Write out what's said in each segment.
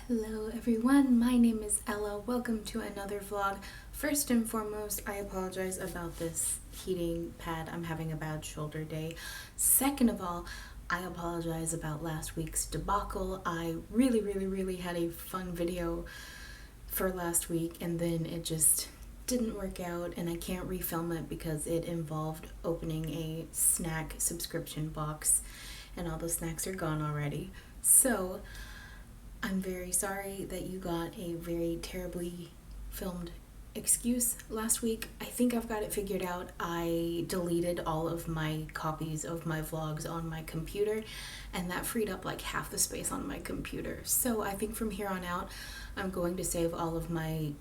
Hello everyone, my name is Ella. Welcome to another vlog. First and foremost, I apologize about this heating pad. I'm having a bad shoulder day. Second of all, I apologize about last week's debacle. I really had a fun video for last week and then it just didn't work out and I can't refilm it because it involved opening a snack subscription box and all the snacks are gone already. So I'm very sorry that you got a very terribly filmed excuse last week. I think I've got it figured out. I deleted all of my copies of my vlogs on my computer and that freed up like half the space on my computer. So I think from here on out, I'm going to save all of my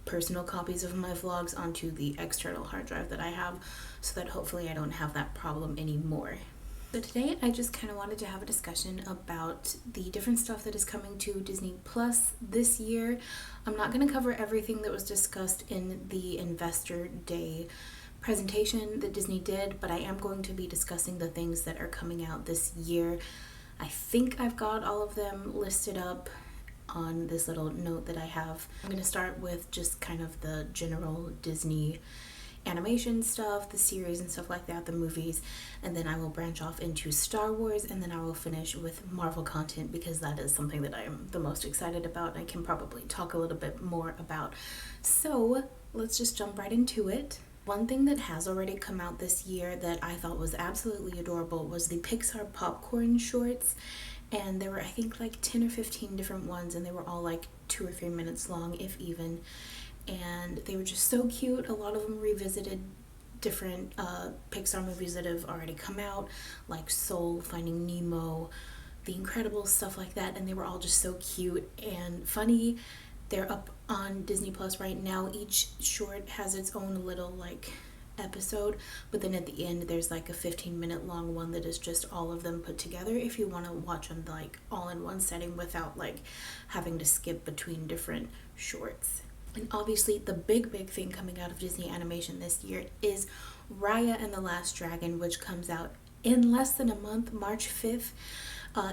personal copies of my vlogs onto the external hard drive that I have so that hopefully I don't have that problem anymore. So today I just kind of wanted to have a discussion about the different stuff that is coming to Disney Plus this year. I'm not going to cover everything that was discussed in the Investor Day presentation that Disney did, but I am going to be discussing the things that are coming out this year. I think I've got all of them listed up on this little note that I have. I'm going to start with just kind of the general Disney animation stuff, the series and stuff like that, the movies, and then I will branch off into Star Wars, and then I will finish with Marvel content because that is something that I am the most excited about and I can probably talk a little bit more about. So let's just jump right into it. One thing that has already come out this year that I thought was absolutely adorable was the Pixar popcorn shorts, and there were I think like 10 or 15 different ones and they were all like 2 or 3 minutes long, if even. And they were just so cute. A lot of them revisited different Pixar movies that have already come out, like Soul, Finding Nemo, The Incredibles, stuff like that, and they were all just so cute and funny. They're up on Disney Plus right now. Each short has its own little like episode, but then at the end there's like a 15-minute long one that is just all of them put together if you want to watch them like all in one setting without like having to skip between different shorts. And obviously the big thing coming out of Disney animation this year is Raya and the Last Dragon, which comes out in less than a month, March 5th.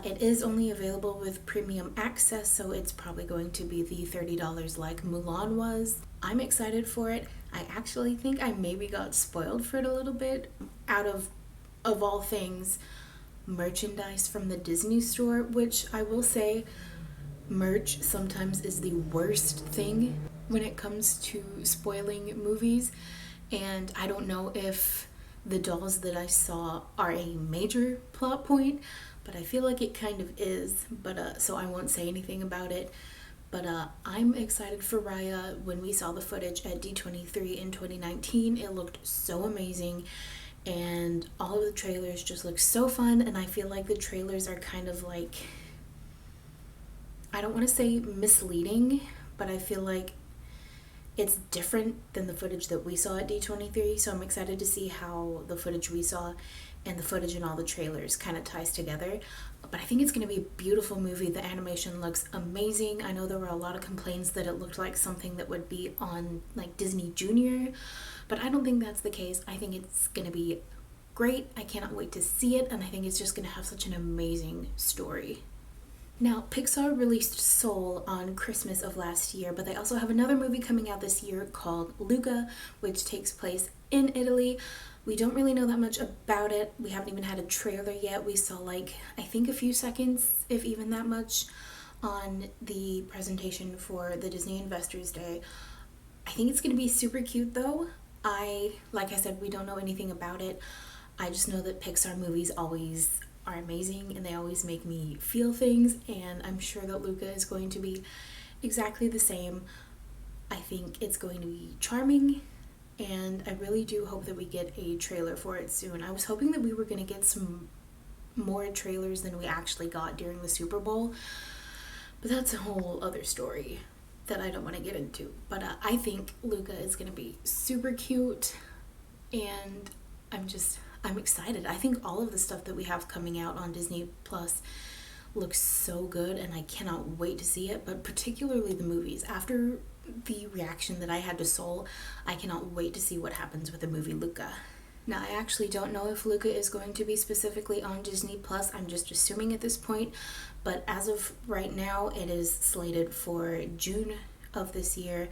It is only available with premium access, so it's probably going to be the $30 like Mulan was. I'm excited for it. I actually think I maybe got spoiled for it a little bit. Out of all things, merchandise from the Disney store, which I will say merch sometimes is the worst thing when it comes to spoiling movies, and I don't know if the dolls that I saw are a major plot point, but I feel like it kind of is, but so I won't say anything about it. But I'm excited for Raya. When we saw the footage at D23 in 2019, it looked so amazing and all of the trailers just look so fun, and I feel like the trailers are kind of like, I don't want to say misleading, but I feel like it's different than the footage that we saw at D23, so I'm excited to see how the footage we saw and the footage in all the trailers kind of ties together. But I think it's going to be a beautiful movie. The animation looks amazing. I know there were a lot of complaints that it looked like something that would be on like Disney Junior, but I don't think that's the case. I think it's going to be great. I cannot wait to see it, and I think it's just going to have such an amazing story. Now, Pixar released Soul on Christmas of last year, but they also have another movie coming out this year called Luca, which takes place in Italy. We don't really know that much about it. We haven't even had a trailer yet. We saw like, I think a few seconds, if even that much, on the presentation for the Disney Investors Day. I think it's going to be super cute though. Like I said, we don't know anything about it. I just know that Pixar movies always are amazing and they always make me feel things, and I'm sure that Luca is going to be exactly the same. I think it's going to be charming, and I really do hope that we get a trailer for it soon. I was hoping that we were going to get some more trailers than we actually got during the Super Bowl, but that's a whole other story that I don't want to get into. But I think Luca is going to be super cute, and I'm excited. I think all of the stuff that we have coming out on Disney Plus looks so good, and I cannot wait to see it, but particularly the movies. After the reaction that I had to Soul, I cannot wait to see what happens with the movie Luca. Now, I actually don't know if Luca is going to be specifically on Disney Plus. I'm just assuming at this point, but as of right now, it is slated for June of this year,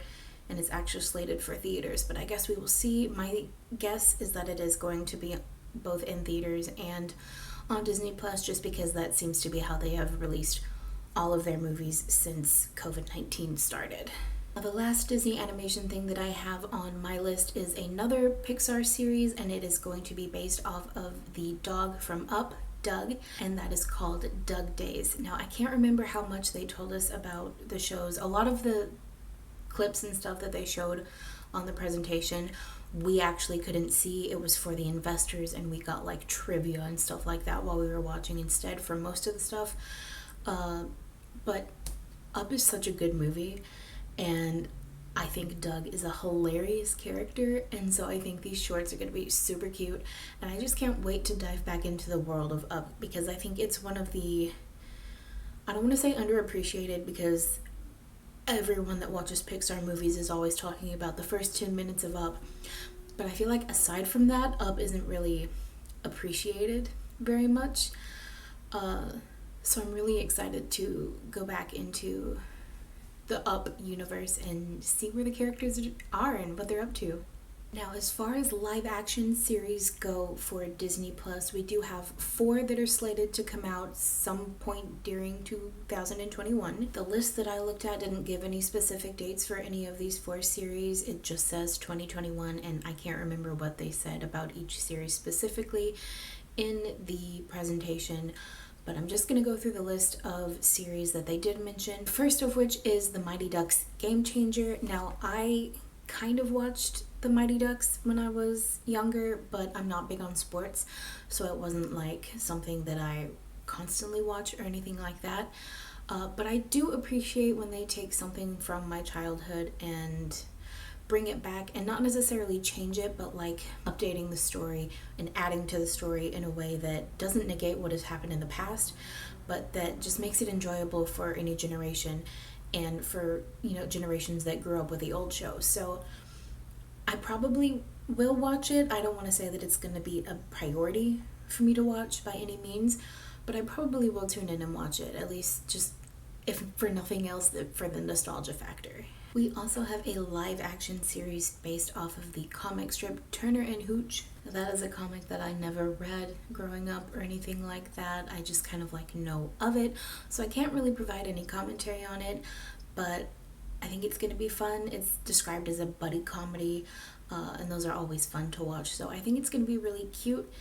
and it's actually slated for theaters. But I guess we will see. My guess is that it is going to be both in theaters and on Disney Plus, just because that seems to be how they have released all of their movies since COVID-19 started. Now, the last Disney animation thing that I have on my list is another Pixar series, and it is going to be based off of the dog from Up, Doug, and that is called Doug Days. Now, I can't remember how much they told us about the shows. A lot of the clips and stuff that they showed on the presentation, we actually couldn't see. It was for the investors, and we got like trivia and stuff like that while we were watching instead for most of the stuff. But Up is such a good movie, and I think Doug is a hilarious character, and so I think these shorts are going to be super cute, and I just can't wait to dive back into the world of Up, because I think it's one of the, I don't want to say underappreciated, because everyone that watches Pixar movies is always talking about the first 10 minutes of Up, but I feel like aside from that, Up isn't really appreciated very much. So I'm really excited to go back into the Up universe and see where the characters are and what they're up to. Now, as far as live action series go for Disney Plus, we do have 4 that are slated to come out some point during 2021. The list that I looked at didn't give any specific dates for any of these 4 series. It just says 2021, and I can't remember what they said about each series specifically in the presentation. But I'm just going to go through the list of series that they did mention. First of which is The Mighty Ducks Game Changer. Now, I kind of watched The Mighty Ducks when I was younger, but I'm not big on sports, so it wasn't like something that I constantly watch or anything like that. But I do appreciate when they take something from my childhood and bring it back, and not necessarily change it, but like updating the story and adding to the story in a way that doesn't negate what has happened in the past, but that just makes it enjoyable for any generation, and for, you know, generations that grew up with the old show. So I probably will watch it. I don't want to say that it's going to be a priority for me to watch by any means, but I probably will tune in and watch it, at least just if for nothing else, for the nostalgia factor. We also have a live action series based off of the comic strip Turner and Hooch. That is a comic that I never read growing up or anything like that. I just kind of like know of it, so I can't really provide any commentary on it, but I think it's going to be fun. It's described as a buddy comedy, and those are always fun to watch, so I think it's going to be really cute.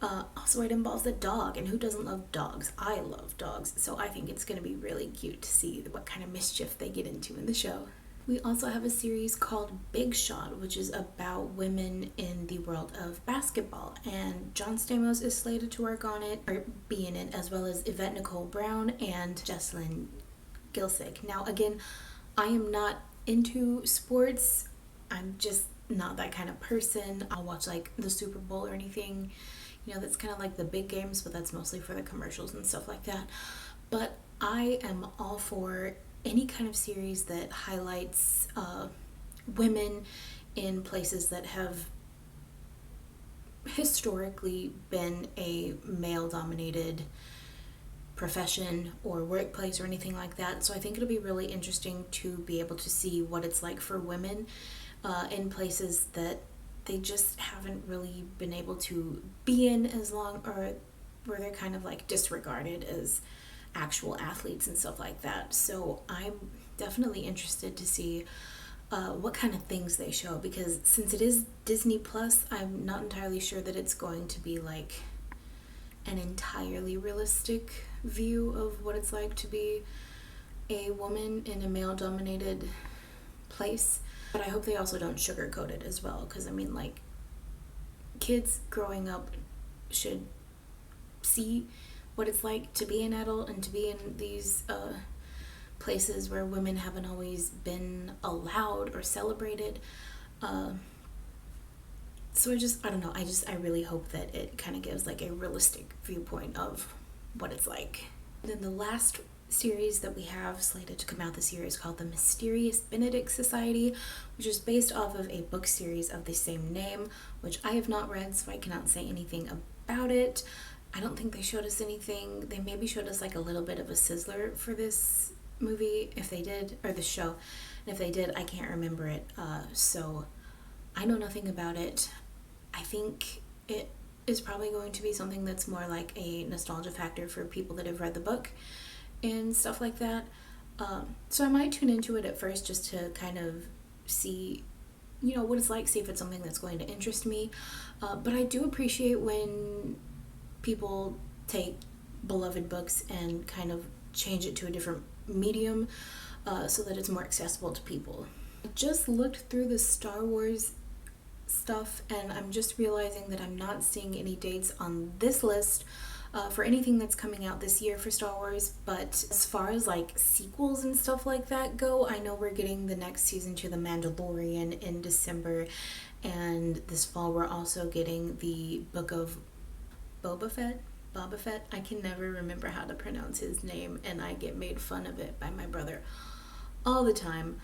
Also, it involves a dog, and who doesn't love dogs? I love dogs, so I think it's going to be really cute to see what kind of mischief they get into in the show. We also have a series called Big Shot, which is about women in the world of basketball, and John Stamos is slated to work on it, or be in it, as well as Yvette Nicole Brown and Jesslyn Gilsick. Now, again, I am not into sports. I'm just not that kind of person. I'll watch like the Super Bowl or anything, you know, that's kind of like the big games, but that's mostly for the commercials and stuff like that. But I am all for any kind of series that highlights women in places that have historically been a male-dominated profession or workplace or anything like that. So I think it'll be really interesting to be able to see what it's like for women in places that they just haven't really been able to be in as long, or where they're kind of like disregarded as actual athletes and stuff like that. So I'm definitely interested to see what kind of things they show, because since it is Disney Plus, I'm not entirely sure that it's going to be like an entirely realistic view of what it's like to be a woman in a male-dominated place. But I hope they also don't sugarcoat it as well, because I mean, like, kids growing up should see what it's like to be an adult and to be in these places where women haven't always been allowed or celebrated. So I don't know, I really hope that it kind of gives like a realistic viewpoint of what it's like. And then the last series that we have slated to come out this year is called The Mysterious Benedict Society, which is based off of a book series of the same name, which I have not read, so I cannot say anything about it. I don't think they showed us anything. They maybe showed us like a little bit of a sizzler for this movie, if they did, or the show. And if they did, I can't remember it. So I know nothing about it. I think it is probably going to be something that's more like a nostalgia factor for people that have read the book and stuff like that. So I might tune into it at first just to kind of see, what it's like, see if it's something that's going to interest me. But I do appreciate when people take beloved books and kind of change it to a different medium so that it's more accessible to people. I just looked through the Star Wars stuff and I'm just realizing that I'm not seeing any dates on this list for anything that's coming out this year for Star Wars. But as far as like sequels and stuff like that go, I know we're getting the next season to The Mandalorian in December, and this fall we're also getting the Book of Boba Fett. I can never remember how to pronounce his name, and I get made fun of it by my brother all the time.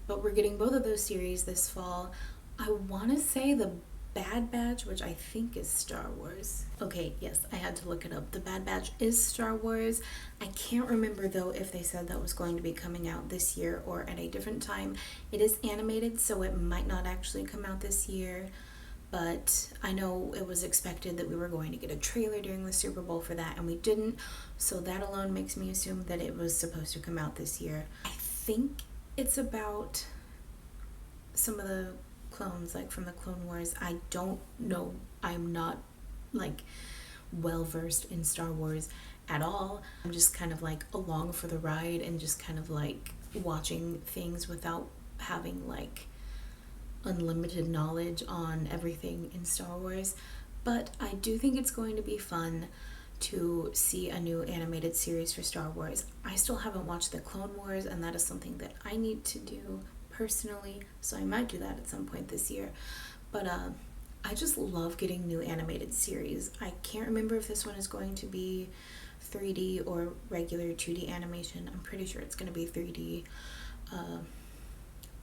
But we're getting both of those series this fall. I want to say The Bad Batch, which I think is Star Wars. Okay, yes, I had to look it up. The Bad Batch is Star Wars. I can't remember though if they said that was going to be coming out this year or at a different time. It is animated, so it might not actually come out this year. But I know it was expected that we were going to get a trailer during the Super Bowl for that, and we didn't. So that alone makes me assume that it was supposed to come out this year. I think it's about some of the clones, like from the Clone Wars. I don't know. I'm not like well versed in Star Wars at all. I'm just kind of like along for the ride and just kind of like watching things without having like unlimited knowledge on everything in Star Wars. But I do think it's going to be fun to see a new animated series for Star Wars. I still haven't watched the Clone Wars, and that is something that I need to do personally, so I might do that at some point this year. But I just love getting new animated series. I can't remember if this one is going to be 3D or regular 2D animation. I'm pretty sure it's going to be 3D.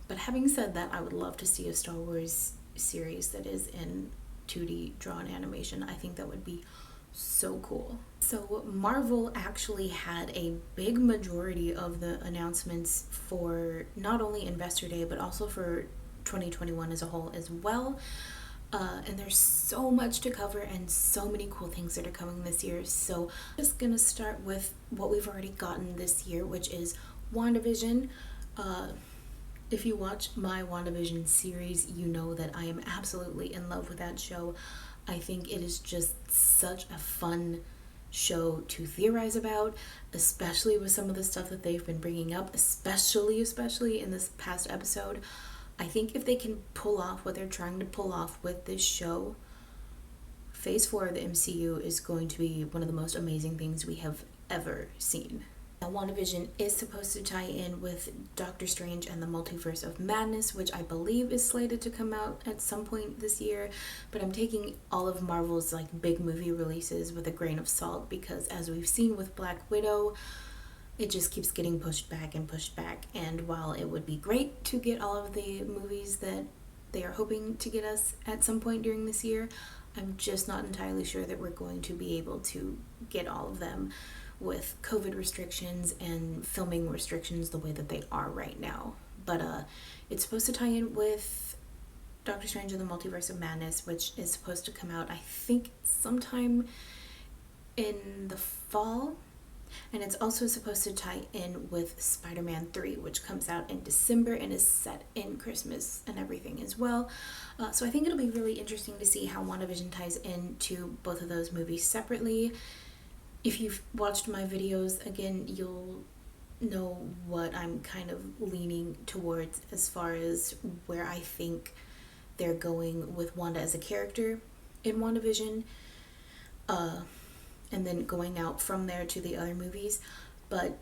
But having said that, I would love to see a Star Wars series that is in 2D drawn animation. I think that would be so cool. So Marvel actually had a big majority of the announcements for not only Investor Day, but also for 2021 as a whole as well. And there's so much to cover and so many cool things that are coming this year. So I'm just gonna start with what we've already gotten this year, which is WandaVision. If you watch my WandaVision series, you know that I am absolutely in love with that show. I think it is just such a fun show to theorize about, especially with some of the stuff that they've been bringing up, especially in this past episode. I think if they can pull off what they're trying to pull off with this show, Phase 4 of the MCU is going to be one of the most amazing things we have ever seen. Now, WandaVision is supposed to tie in with Doctor Strange and the Multiverse of Madness, which I believe is slated to come out at some point this year. But I'm taking all of Marvel's like big movie releases with a grain of salt, because as we've seen with Black Widow, it just keeps getting pushed back and pushed back. And while it would be great to get all of the movies that they are hoping to get us at some point during this year, I'm just not entirely sure that we're going to be able to get all of them with COVID restrictions and filming restrictions the way that they are right now. But it's supposed to tie in with Doctor Strange and the Multiverse of Madness, which is supposed to come out, I think, sometime in the fall. And it's also supposed to tie in with Spider-Man 3, which comes out in December and is set in Christmas and everything as well. So I think it'll be really interesting to see how WandaVision ties into both of those movies separately. If you've watched my videos, again, you'll know what I'm kind of leaning towards as far as where I think they're going with Wanda as a character in WandaVision, and then going out from there to the other movies. But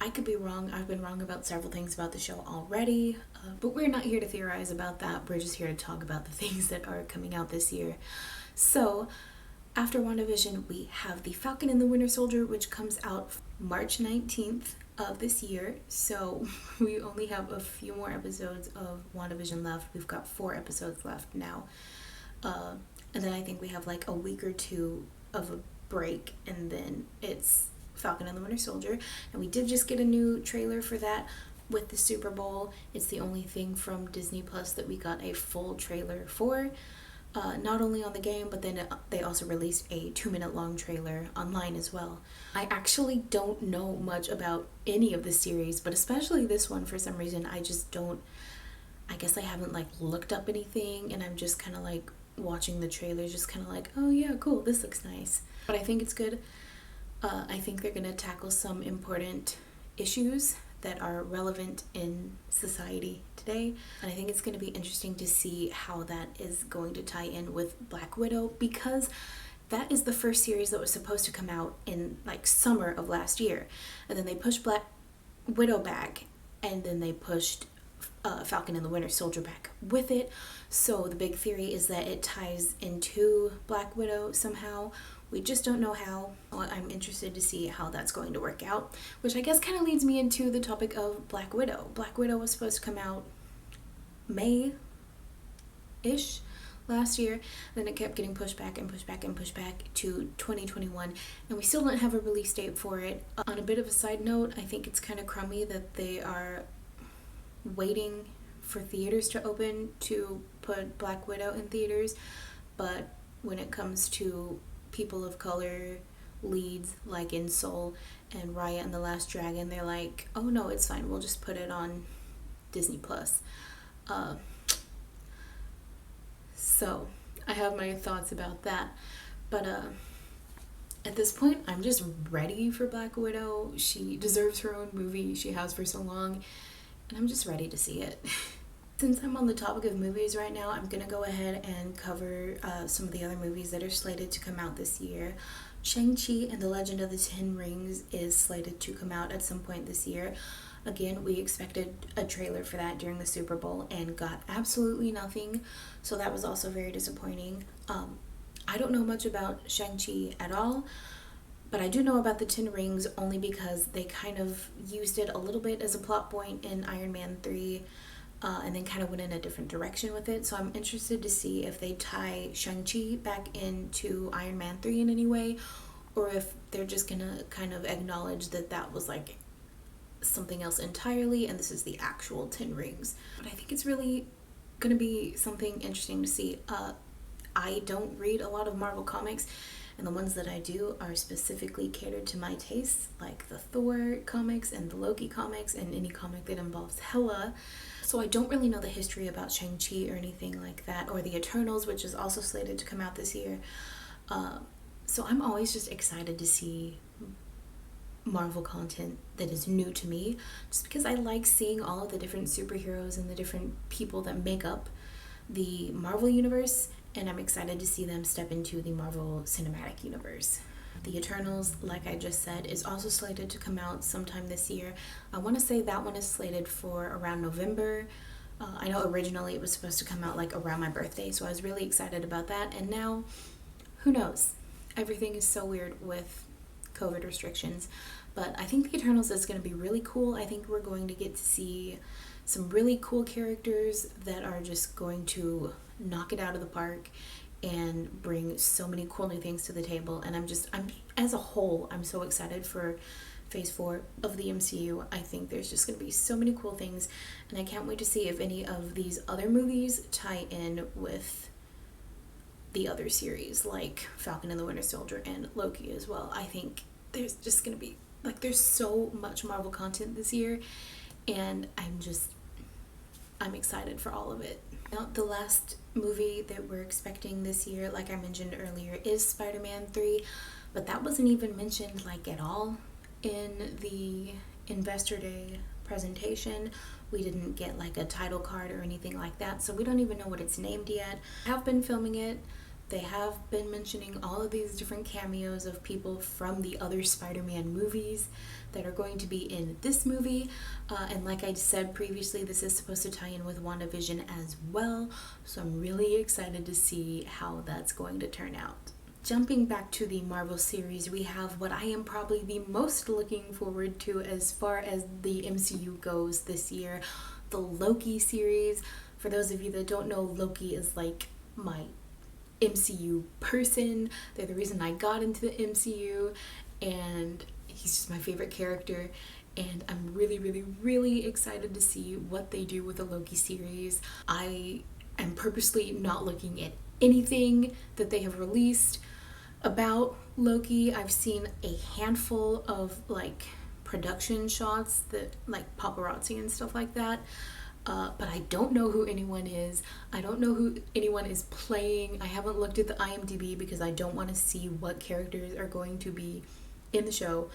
I could be wrong. I've been wrong about several things about the show already, but we're not here to theorize about that. We're just here to talk about the things that are coming out this year. So After WandaVision, we have The Falcon and the Winter Soldier, which comes out March 19th of this year. So we only have a few more episodes of WandaVision left. We've got 4 episodes left now. And then I think we have like a week or two of a break, and then it's Falcon and the Winter Soldier. And we did just get a new trailer for that with the Super Bowl. It's the only thing from Disney Plus that we got a full trailer for. Not only on the game, but then they also released a 2-minute long trailer online as well. I actually don't know much about any of the series, but especially this one, for some reason, I guess I haven't like looked up anything, and I'm just kind of like watching the trailers, just kind of like, oh yeah, cool, this looks nice. But I think it's good. I think they're gonna tackle some important issues that are relevant in society today, and I think it's going to be interesting to see how that is going to tie in with Black Widow, because that is the first series that was supposed to come out in like summer of last year, and then they pushed Black Widow back, and then they pushed Falcon and the Winter Soldier back with it. So the big theory is that it ties into Black Widow somehow. We just don't know how. I'm interested to see how that's going to work out, which I guess kind of leads me into the topic of Black Widow. Black Widow was supposed to come out May-ish last year, then it kept getting pushed back and pushed back and pushed back to 2021, and we still don't have a release date for it. On a bit of a side note, I think it's kind of crummy that they are waiting for theaters to open to put Black Widow in theaters, but when it comes to people of color leads, like in Soul and Raya and the Last Dragon, they're like, oh no, it's fine, we'll just put it on Disney Plus. So I have my thoughts about that, but at this point, I'm just ready for Black Widow. She deserves her own movie. She has for so long, and I'm just ready to see it. Since I'm on the topic of movies right now, I'm going to go ahead and cover some of the other movies that are slated to come out this year. ShangChi and the Legend of the Ten Rings is slated to come out at some point this year. Again, we expected a trailer for that during the Super Bowl and got absolutely nothing, so that was also very disappointing. I don't know much about ShangChi at all, but I do know about the Ten Rings only because they kind of used it a little bit as a plot point in Iron Man 3. And then kind of went in a different direction with it. So I'm interested to see if they tie Shang-Chi back into Iron Man 3 in any way, or if they're just gonna kind of acknowledge that that was like something else entirely and this is the actual Ten Rings. But I think it's really gonna be something interesting to see. I don't read a lot of Marvel comics, and the ones that I do are specifically catered to my tastes, like the Thor comics and the Loki comics and any comic that involves Hela. So I don't really know the history about Shang-Chi or anything like that, or the Eternals, which is also slated to come out this year. So I'm always just excited to see Marvel content that is new to me, just because I like seeing all of the different superheroes and the different people that make up the Marvel universe, and I'm excited to see them step into the Marvel Cinematic Universe. The Eternals, like I just said, is also slated to come out sometime this year. I want to say that one is slated for around November. I know originally it was supposed to come out like around my birthday, so I was really excited about that. And now, who knows? Everything is so weird with COVID restrictions. But I think The Eternals is going to be really cool. I think we're going to get to see some really cool characters that are just going to knock it out of the park and bring so many cool new things to the table. And I'm as a whole, I'm so excited for phase 4 of the MCU. I think there's just going to be so many cool things, and I can't wait to see if any of these other movies tie in with the other series, like Falcon and the Winter Soldier and Loki as well. I think there's just going to be, like, there's so much Marvel content this year, and I'm excited for all of it. Now, the last movie that we're expecting this year, like I mentioned earlier, is Spider-Man 3, but that wasn't even mentioned like at all in the Investor Day presentation. We didn't get like a title card or anything like that, so we don't even know what it's named yet. They have been filming it. They have been mentioning all of these different cameos of people from the other Spider-Man movies that are going to be in this movie. And like I said previously, this is supposed to tie in with WandaVision as well. So I'm really excited to see how that's going to turn out. jumping back to the Marvel series, we have what I am probably the most looking forward to as far as the MCU goes this year, the Loki series. For those of you that don't know, Loki is like my MCU person. They're the reason I got into the MCU, and he's just my favorite character. And I'm really, really, really excited to see what they do with the Loki series. I am purposely not looking at anything that they have released about Loki. I've seen a handful of like production shots that like paparazzi and stuff like that. But I don't know who anyone is. I don't know who anyone is playing. I haven't looked at the IMDb because I don't want to see what characters are going to be in the show.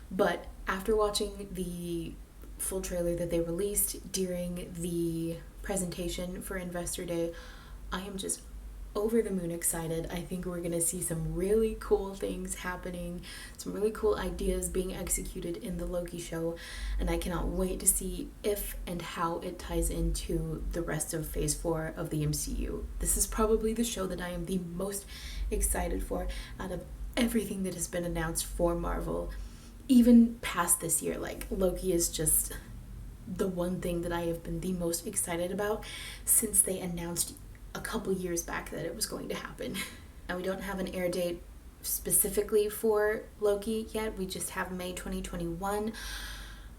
But after watching the full trailer that they released during the presentation for Investor Day, I am just over the moon excited. I think we're gonna see some really cool things happening, some really cool ideas being executed in the Loki show, and I cannot wait to see if and how it ties into the rest of Phase 4 of the MCU. This is probably the show that I am the most excited for out of everything that has been announced for Marvel, even past this year. Like, Loki is just the one thing that I have been the most excited about since they announced a couple years back that it was going to happen. And we don't have an air date specifically for Loki yet. We just have May 2021.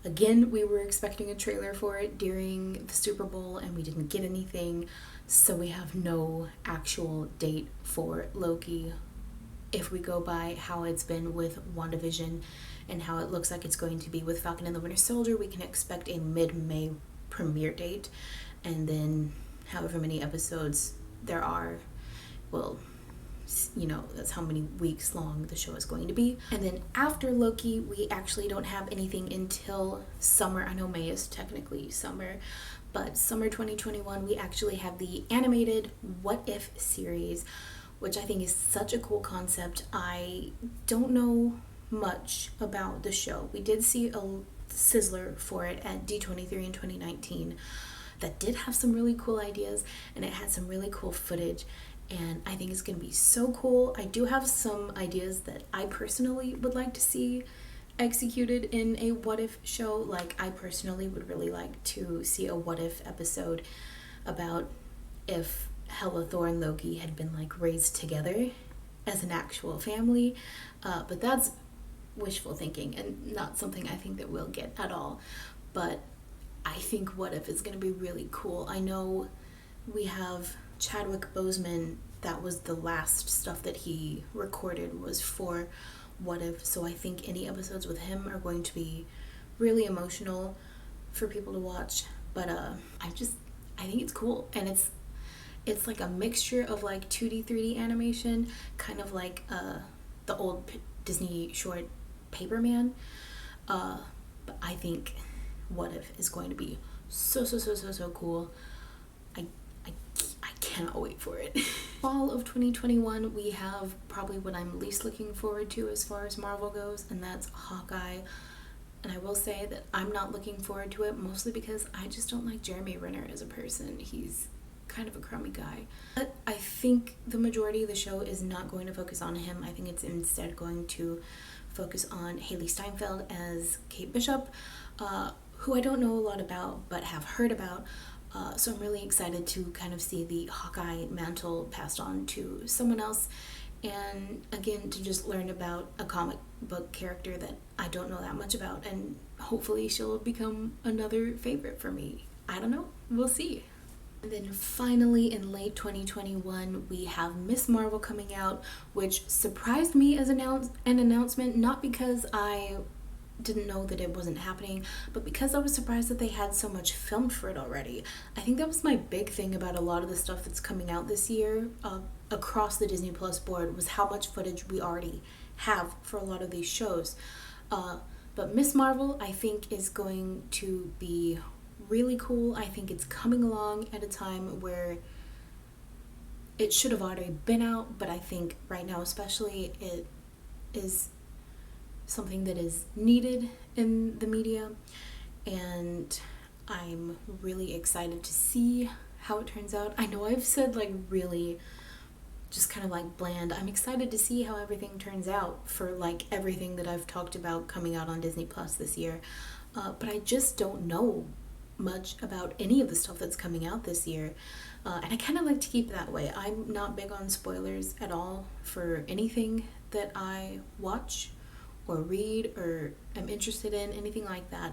Again, we were expecting a trailer for it during the Super Bowl and we didn't get anything, so we have no actual date for Loki. If we go by how it's been with WandaVision and how it looks like it's going to be with Falcon and the Winter Soldier, we can expect a mid-May premiere date, and then however many episodes there are, well, you know, that's how many weeks long the show is going to be. And then after Loki, we actually don't have anything until summer. I know May is technically summer, but summer 2021, we actually have the animated What If series, which I think is such a cool concept. I don't know much about the show. We did see a sizzler for it at D23 in 2019 that did have some really cool ideas, and it had some really cool footage, and I think it's going to be so cool. I do have some ideas that I personally would like to see executed in a What If show. Like, I personally would really like to see a What If episode about if Hela, Thor, and Loki had been like raised together as an actual family, but that's wishful thinking and not something I think that we'll get at all. But I think What If is going to be really cool. I know we have Chadwick Boseman. That was the last stuff that he recorded was for What If, so I think any episodes with him are going to be really emotional for people to watch. But I think it's cool, and it's like a mixture of like 2D 3D animation, kind of like the old Disney short Paperman, but I think What If is going to be so cool. I cannot wait for it. Fall of 2021, we have probably what I'm least looking forward to as far as Marvel goes, and that's Hawkeye. And I will say that I'm not looking forward to it, mostly because I just don't like Jeremy Renner as a person. He's kind of a crummy guy. But I think the majority of the show is not going to focus on him. I think it's instead going to focus on Haley Steinfeld as Kate Bishop, who I don't know a lot about but have heard about. So I'm really excited to kind of see the Hawkeye mantle passed on to someone else, and again to just learn about a comic book character that I don't know that much about, and hopefully she'll become another favorite for me. I don't know, we'll see. And then finally in late 2021 we have Miss Marvel coming out, which surprised me as an announcement, not because I didn't know that it wasn't happening, but because I was surprised that they had so much filmed for it already. I think that was my big thing about a lot of the stuff that's coming out this year across the Disney Plus board, was how much footage we already have for a lot of these shows. But Miss Marvel, I think, is going to be really cool. I think it's coming along at a time where it should have already been out, but I think right now especially it is something that is needed in the media, and I'm really excited to see how it turns out. I know I've said like really just kind of like bland. I'm excited to see how everything turns out for like everything that I've talked about coming out on Disney Plus this year. But I just don't know much about any of the stuff that's coming out this year. And I kind of like to keep it that way. I'm not big on spoilers at all for anything that I watch or read or am interested in, anything like that.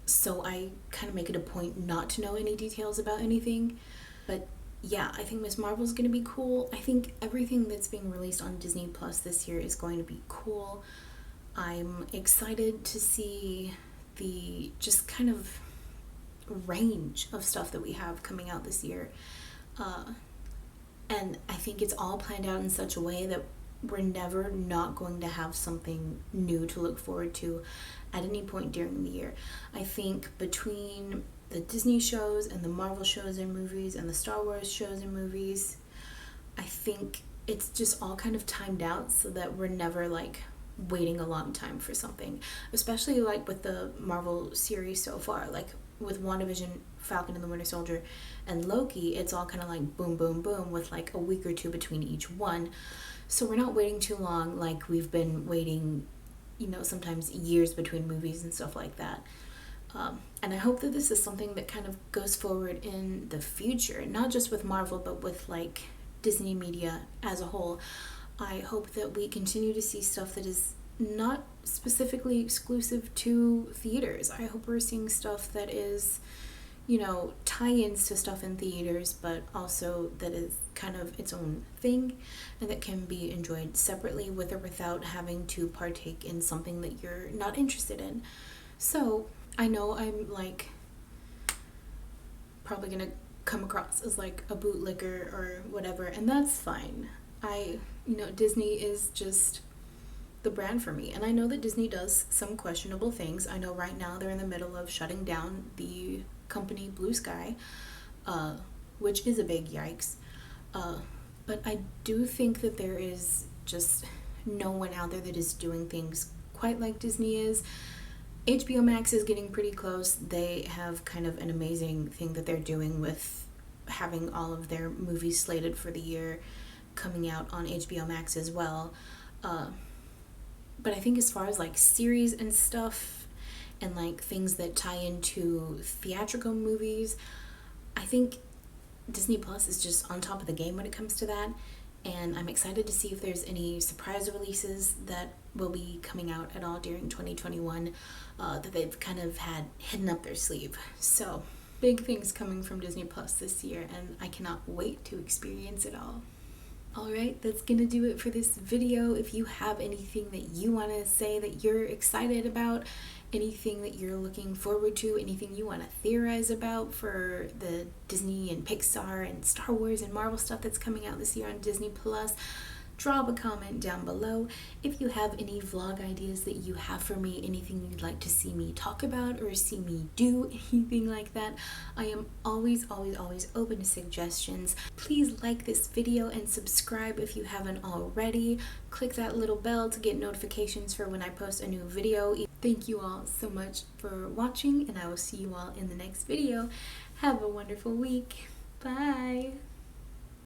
So I kind of make it a point not to know any details about anything. But yeah, I think Miss Marvel's going to be cool. I think everything that's being released on Disney Plus this year is going to be cool. I'm excited to see the just kind of range of stuff that we have coming out this year. And I think it's all planned out in such a way that we're never not going to have something new to look forward to at any point during the year. I think between the Disney shows and the Marvel shows and movies and the Star Wars shows and movies, I think it's just all kind of timed out so that we're never like waiting a long time for something, especially like with the Marvel series so far. Like with WandaVision, Falcon and the Winter Soldier, and Loki, it's all kind of like boom, boom, boom with like a week or two between each one. So we're not waiting too long like we've been waiting, you know, sometimes years between movies and stuff like that. And I hope that this is something that kind of goes forward in the future, not just with Marvel, but with like Disney media as a whole. I hope that we continue to see stuff that is not specifically exclusive to theaters. I hope we're seeing stuff that is, you know, tie-ins to stuff in theaters, but also that is kind of its own thing and that can be enjoyed separately with or without having to partake in something that you're not interested in. So I know I'm like probably gonna come across as like a bootlicker or whatever, and that's fine. Disney is just the brand for me, and I know that Disney does some questionable things. I know right now they're in the middle of shutting down the company Blue Sky, which is a big yikes. But I do think that there is just no one out there that is doing things quite like Disney is. HBO Max is getting pretty close. They have kind of an amazing thing that they're doing with having all of their movies slated for the year coming out on HBO Max as well. But I think as far as like series and stuff and like things that tie into theatrical movies, I think Disney Plus is just on top of the game when it comes to that. And I'm excited to see if there's any surprise releases that will be coming out at all during 2021 that they've kind of had hidden up their sleeve. So big things coming from Disney Plus this year, and I cannot wait to experience it all. Alright, that's gonna do it for this video. If you have anything that you want to say that you're excited about, anything that you're looking forward to, anything you want to theorize about for the Disney and Pixar and Star Wars and Marvel stuff that's coming out this year on Disney Plus, drop a comment down below. If you have any vlog ideas that you have for me, anything you'd like to see me talk about or see me do, anything like that, I am always open to suggestions. Please like this video and subscribe if you haven't already. Click that little bell to get notifications for when I post a new video. Thank you all so much for watching, and I will see you all in the next video. Have a wonderful week. Bye.